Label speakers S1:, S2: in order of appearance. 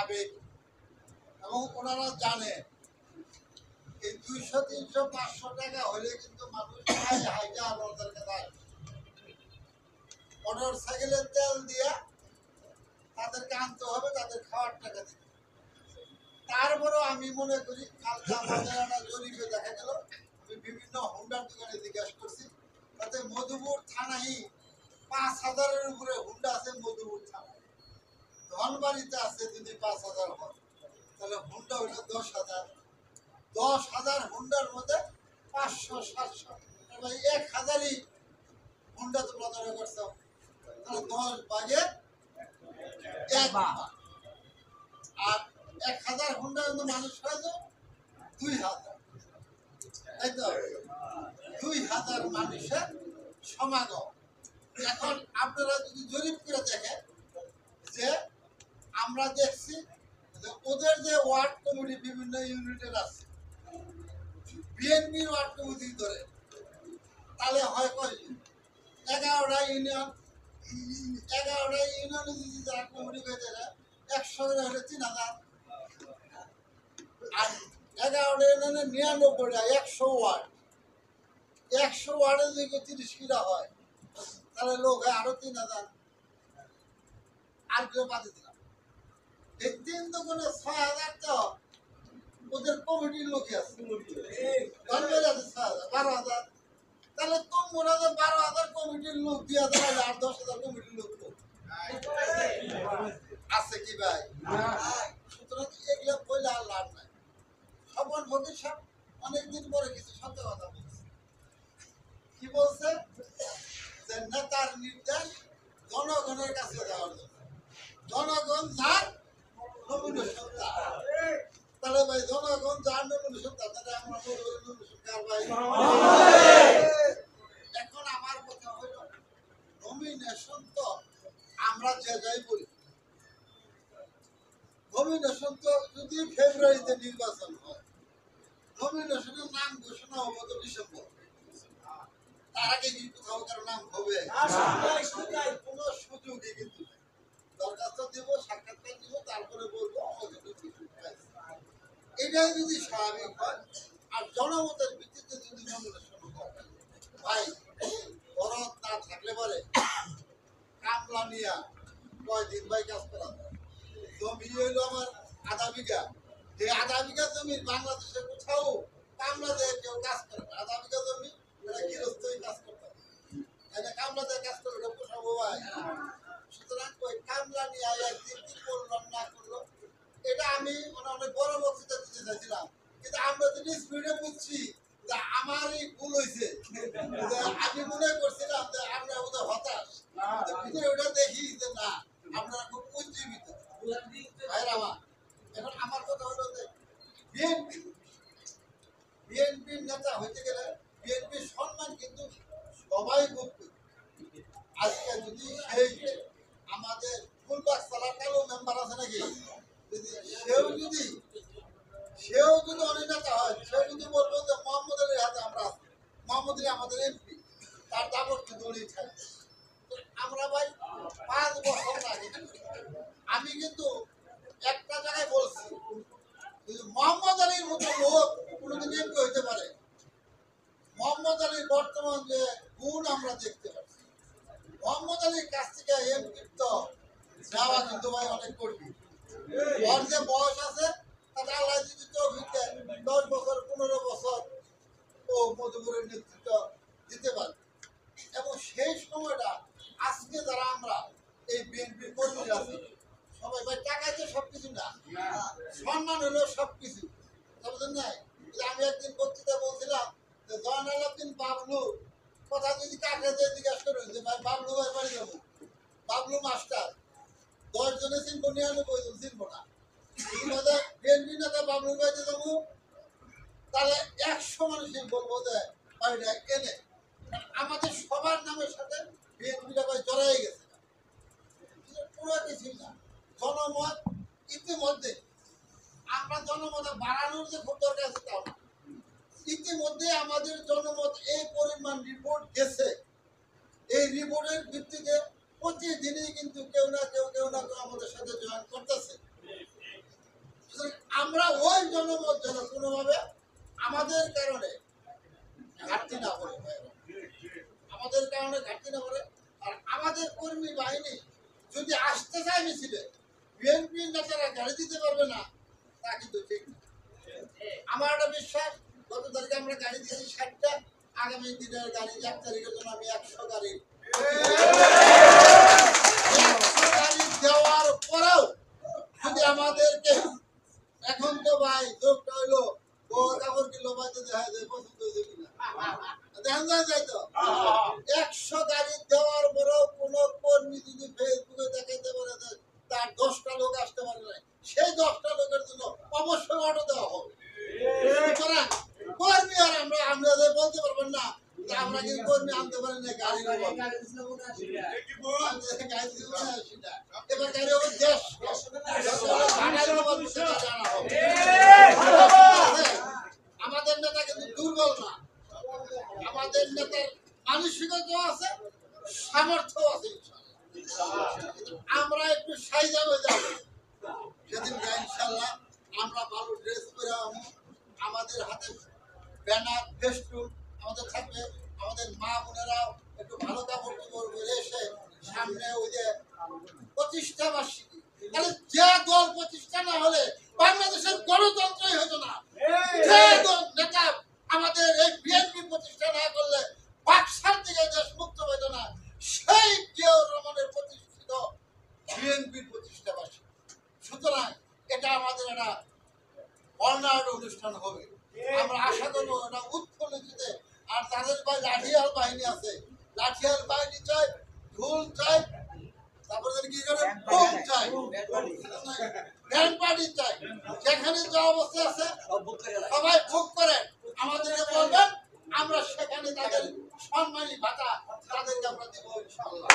S1: আবেগ এবং ওনারা জানে এই 200, 300, 500 টাকা হলে কিন্তু মানুষ হাইটা আমাদের কাছে মোটর সাইকেলের তেল দিয়ে তাদেরকে আনতে হবে, তাদের খাওয়ার টাকা দিতে। তারপরেও আমি মনে করি কালকে আমাদের একটা জরিপে দেখা গেল, আমি বিভিন্ন হুন্ডার দোকানে জিজ্ঞাসা করছি, তাতে মধুপুর থানায় 5,000-এর উপরে হুন্ডা আছে। মধুপুর থানায় ধনবাড়িতে আছে যদি 5,000 হয়, তাহলে হুন্ডা হইল 10,000। 10,000 হুন্ডার মধ্যে 500, 700, 1,000ই হুন্ডা তো প্রচার করছে। তাহলে 10 ভাগে 1 ভাগ। আর 1,000 হুন্ডা কিন্তু মানুষ হয় তো 2,000, তাই তো? 2,000 মানুষের সমাগম। এখন আপনারা যদি জরিপ করে দেখেন যে আমরা দেখছি যে ওদের যে ওয়ার্ড কমিটি বিভিন্ন ইউনিটের আছে, বিএনপির ওয়ার্ড কমিটি ধরে তাহলে হয় কয়জন? 11টা ইউনিয়ন। 11টা ইউনিয়নে যদি যারা কমিটি হয়েছে 100 করে হলে 3,000। আর 11টা ইউনিয়নে 99টা, 100 ওয়ার্ড। 100 ওয়ার্ডে যদি 30 কিটা হয় তাহলে লোক হয় আরো 3,000। আর কেউ বাদে দিলাম এই 3 দোকানে 6,000 তো ওদের কমিটির লোকই আছে। ধনবাড়ি আছে 6,000, 12,000। তাহলে কম মনে হয় 12,000 কমিটির লোক 2,000 আর 10,000 কমিটির লোক আছে কি ভাই? সুতরাং এগুলো বলে আর লাভ নাই। স্বপন ফকির সাহেব অনেকদিন পরে কিছু সত্য কথা বলছে। কি বলছে? যে নেতার নির্দেশ জনগণের কাছে যাওয়ার জন্য, জনগণ যার নমিনেশন তার। তাহলে ভাই জনগণ যার নমিনেশন তার, তাহলে আমরা নমিনেশন কার ভাই? এখন আমার কথা হলো নমিনেশন তো আমরা যে যাই বলি, নমিনেশন তো যদি ফেব্রুয়ারিতে নির্বাচন হয়, নমিনেশনের নাম ঘোষণা হবো তো ডিসেম্বর। তার আগে কি কোথাও কারো নাম হবে? কোন সুযোগই কিন্তু দরখাস্ত দিব, সাক্ষাৎকার দিব, তারপরে বলবো আমাদের। এটাই যদি স্বাভাবিক হয় আর জনমতের ভিত্তিতে যদি নমিনেশন হয়, ভাই বরং না থাকলে পারে কামলা নিয়া কয়দিন ভাই কাজ করা যায়। জমি হইলো আমার 1/2 বিঘা। এই 1/2 বিঘা জমি বাংলাদেশে কোথাও কামলা দিয়ে কেউ কাজ করে না। 1/2 বিঘা জমি গৃহস্থই কাজ করতে হবে, এটা কামলা দিয়ে কাজ করে এটা পোষাবো ভাই? সুতরাং ওই কামলা নিয়ে একদিন কি করলাম না করলো এটা আমি অনেক বড় বক্তৃতা দিতে চাইছিলাম, কিন্তু আমরা যদি স্পিডে বুঝছি যে আমারই ভুল হয়েছে। আমি মনে করছিলাম যে আমরা ওদের হতাশ, ওটা দেখি যে না আপনারা খুব উজ্জীবিত ভাইরা আমার। এখন আমার কথা হলো যে বিএনপির নেতা হইতে গেলে বিএনপির সম্মান কিন্তু সবাই ভোগ করে। আজকে যদি সেই আমাদের ফুলবাগ সালার কালো মেম্বার আছে নাকি, সেও যদি অনেক নেতা হয়, সেও যদি বলবো যে মোহাম্মদ আলীর হাতে আমরা আছি, মোহাম্মদ আলী আমাদের এমপি, তার দাবর কিন্তু উনি থাকবে। আমরা ভাই 5 বছর আগে আমি কিন্তু একটা জায়গায় বলছি, মোহাম্মদ আলীর মতো লোক কোনোদিন এমপি হইতে পারে। মোহাম্মদ আলীর বর্তমান যে গুণ আমরা দেখতে পাচ্ছি, মোহাম্মদ আলীর কাছ থেকে এমপির তো যাওয়া কিন্তু ভাই অনেক কঠিন। ওর যে বয়স আছে তাতে আল্লাহ যদি তৌফিক দেয় 10 বছর 15 বছর ও মধুপুরের নেতৃত্ব দিতে পারে। এবং সেই সময়টা আজকে যারা আমরা এই বিএনপির কর্মী আছি সবাই ভাই টাকায় তো সবকিছু না, সম্মান হলো সবকিছু। নাই আমি একদিন বক্তৃতা বলছিলাম যে জয়নাল আবদিন বাবলু কথা যদি কাকে দিয়ে জিজ্ঞাসা করেন যে ভাই বাবলু ভাই বাড়ি যাবো, বাবলু মাস্টার 10 জনে চিনবো, 99 জন চিনবো না। বিএনপি নেতা বাবলুর বাড়িতে যাবো, তাহলে 100 মানুষই বলবো যে বাড়িটা এনে। আমাদের সবার নামের সাথে বিএনপিটা ভাই জড়াই গেছে, পুরো কিছুই না। জনমত ইতিমধ্যে আমরা জনমত বাড়ানোর যে খুব দরকার আছে তাও না, ইতিমধ্যে আমাদের জনমত এই পরিমাণ রিপোর্ট গেছে। এই রিপোর্টের ভিত্তিতে প্রতিদিনই কিন্তু কেউ না কেউ আমাদের সাথে জয়েন করতেছে। আমরা ওই জনমত যেন কোনোভাবে আমাদের কারণে ঘাটতি না পড়ে, আমাদের কারণে ঘাটতি না পড়ে। আর আমাদের কর্মী বাহিনী যদি আসতে চায় মিছিলে, বিএনপি নেতারা গাড়ি দিতে পারবে না, তা কিন্তু ঠিক না। আমার একটা বিশ্বাস, গত তারিখে আমরা গাড়ি দিয়েছি 60টা, আগামী দিনের গাড়ি 1 তারিখের জন্য আমি 100 গাড়ি দেওয়ার পরেও যদি আমাদেরকে এখন তো ভাই যোগটা হইলো কাপড় কিলো বাইতে দেখা যায় পছন্দ হয়েছে কিনা দেখা যায় তো 100 গাড়ি দেওয়ার পরেও কোন কর্মী যদি ফেসবুকে দেখাইতে পারে তার 10টা লোক আসতে পারে না, সেই 10টা লোকের জন্য অবশ্যই অটো দেওয়া হবে। সুতরাং কর্মী আর আমরা বলতে পারবেন না যে আমরা কিন্তু কর্মী আনতে পারি না, গাড়ি এবার গাড়ি হবে দেশ আমাদের নেতা কিন্তু দুর্বল না, আমাদের নেতার মানসিকতা আছে, সামর্থ্য আছে। আমরা একটু সাইজা হয়ে যাবো সেদিন ইনশাল্লাহ। আমরা ভালো ড্রেস করে আমাদের হাতে ব্যানার ফেস্টুন আমাদের থাকবে, আমাদের মা বোনেরাও একটু ভালো কাপড় চোপড় পরে এসে সামনে ওই যে প্রতিষ্ঠা বার্ষিকী, তাহলে যে দল প্রতিষ্ঠা না হলে বাংলাদেশের গণতন্ত্রই হতো না। যে নেতা আমাদের এই বিএনপি প্রতিষ্ঠা না করলে বাক্সার দিকে দেশ মুক্ত হতো না, সেই জিয়াউর রহমানের প্রতিষ্ঠিত বিএনপির প্রতিষ্ঠা বার্ষিকী। সুতরাং এটা আমাদের একটা বর্ণাঢ্য অনুষ্ঠান হবে, আমরা আশা করবো এটা উৎফুল্লিতে। আর তাদের ভাই লাঠিয়াল বাহিনী আছে, লাঠিয়াল বাহিনী চাই, ঢোল চাই, তারপরে কি করে বোম চাই, ব্যান্ড পার্টি চাই। যেখানে যা অবস্থা আছে সবাই ভোগ করে আমাদেরকে বলবেন, আমরা সেখানে তাদের সম্মানী ভাতা তাদেরকে আমরা দেবো ইনশাআল্লাহ।